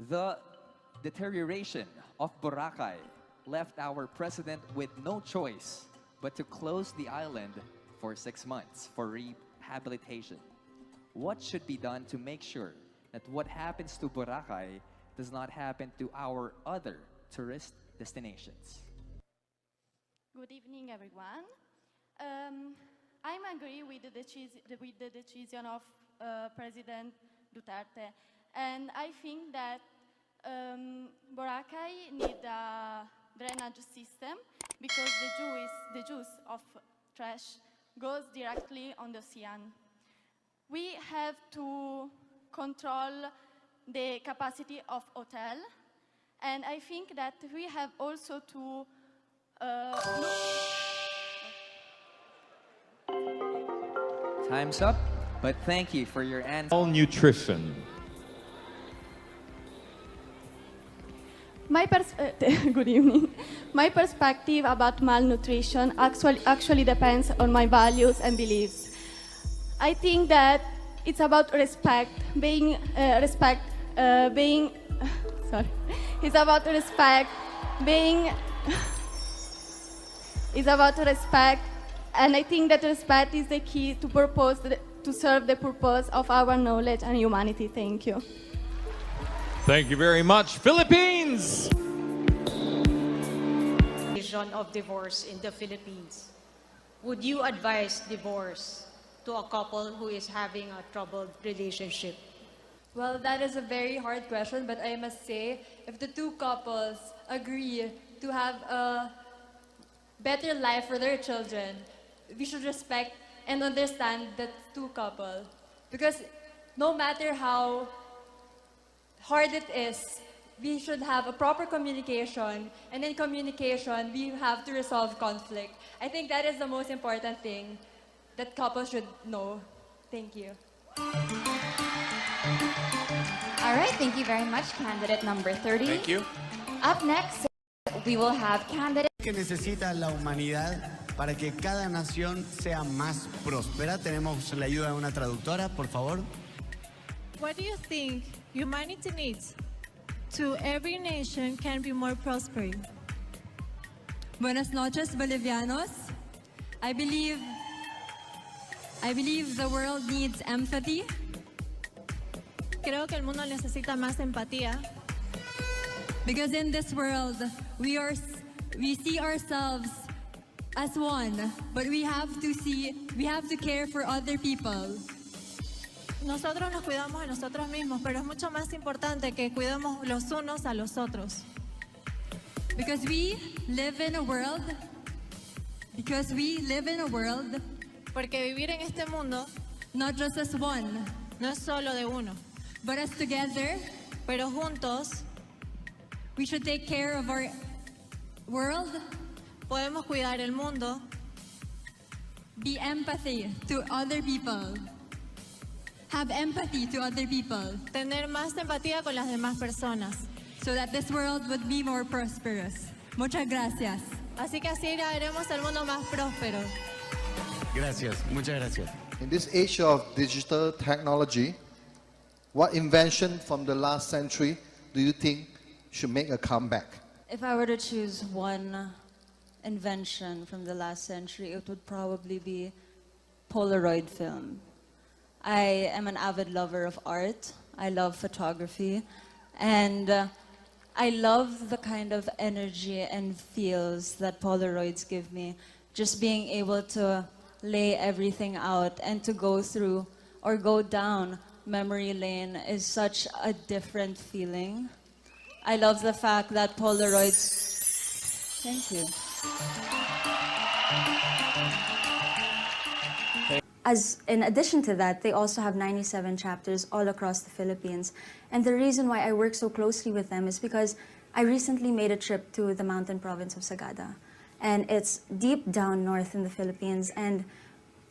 The deterioration of Boracay left our president with no choice but to close the island for 6 months for rehabilitation. What should be done to make sure that what happens to Boracay does not happen to our other tourist destinations? Good evening, everyone. I'm agree with the decision of President Duterte, and I think that Boracay need a drainage system because the juice of trash goes directly on the ocean. We have to control the capacity of hotel, and I think that we have also to Time's up, but thank you for your answer. All nutrition. Good evening. My perspective about malnutrition actually depends on my values and beliefs. I think that it's about respect, It's about respect, it's about respect, and I think that respect is the key to serve the purpose of our knowledge and humanity. Thank you. Thank you very much. Philippines! Of divorce in the Philippines. Would you advise divorce to a couple who is having a troubled relationship? Well, that is a very hard question, but I must say, if the two couples agree to have a better life for their children, we should respect and understand that two couple. Because no matter how hard it is, we should have a proper communication, and in communication, we have to resolve conflict. I think that is the most important thing that couples should know. Thank you. All right, thank you very much, candidate number 30. Thank you. Up next, we will have candidate... Que necesita la humanidad para que cada nación sea más próspera. Tenemos la ayuda de una traductora, por favor. What do you think humanity needs to every nation can be more prosperous? Buenas noches, Bolivianos. I believe the world needs empathy. Creo que el mundo necesita más empatía. Because in this world, we see ourselves as one, but we have to care for other people. Nosotros nos cuidamos a nosotros mismos, pero es mucho más importante que cuidemos los unos a los otros. Because we live in a world, porque vivir en este mundo not just as one, no es solo de uno, but as together, pero juntos we should take care of our world, podemos cuidar el mundo, be empathy to other people. Have empathy to other people. Tener más empatía con las demás personas. So that this world would be more prosperous. Muchas gracias. Así que así haremos el mundo más próspero. Gracias, muchas gracias. In this age of digital technology, what invention from the last century do you think should make a comeback? If I were to choose one invention from the last century, it would probably be Polaroid film. I am an avid lover of art. I love photography. And I love the kind of energy and feels that Polaroids give me. Just being able to lay everything out and to go through or go down memory lane is such a different feeling. I love the fact that Polaroids... Thank you. As in addition to that, they also have 97 chapters all across the Philippines. And the reason why I work so closely with them is because I recently made a trip to the mountain province of Sagada. And it's deep down north in the Philippines. And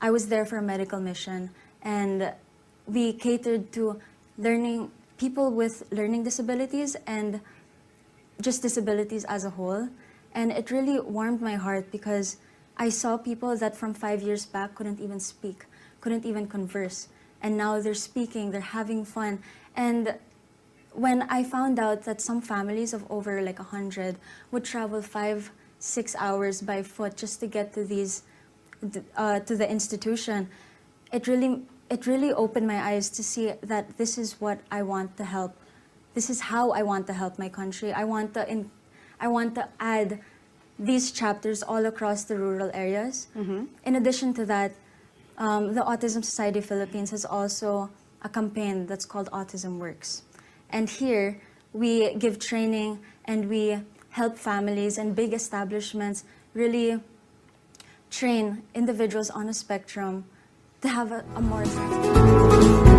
I was there for a medical mission. And we catered to people with learning disabilities. And just disabilities as a whole. And it really warmed my heart because I saw people that from 5 years back couldn't even speak, couldn't even converse. And now they're speaking, they're having fun. And when I found out that some families of over like 100 would travel 5-6 hours by foot just to get to these, to the institution, it really opened my eyes to see that this is what I want to help. This is how I want to help my country. I want to add these chapters all across the rural areas. In addition to that, the Autism Society of Philippines has also a campaign that's called Autism Works. And here, we give training and we help families and big establishments really train individuals on a spectrum to have a more sensitive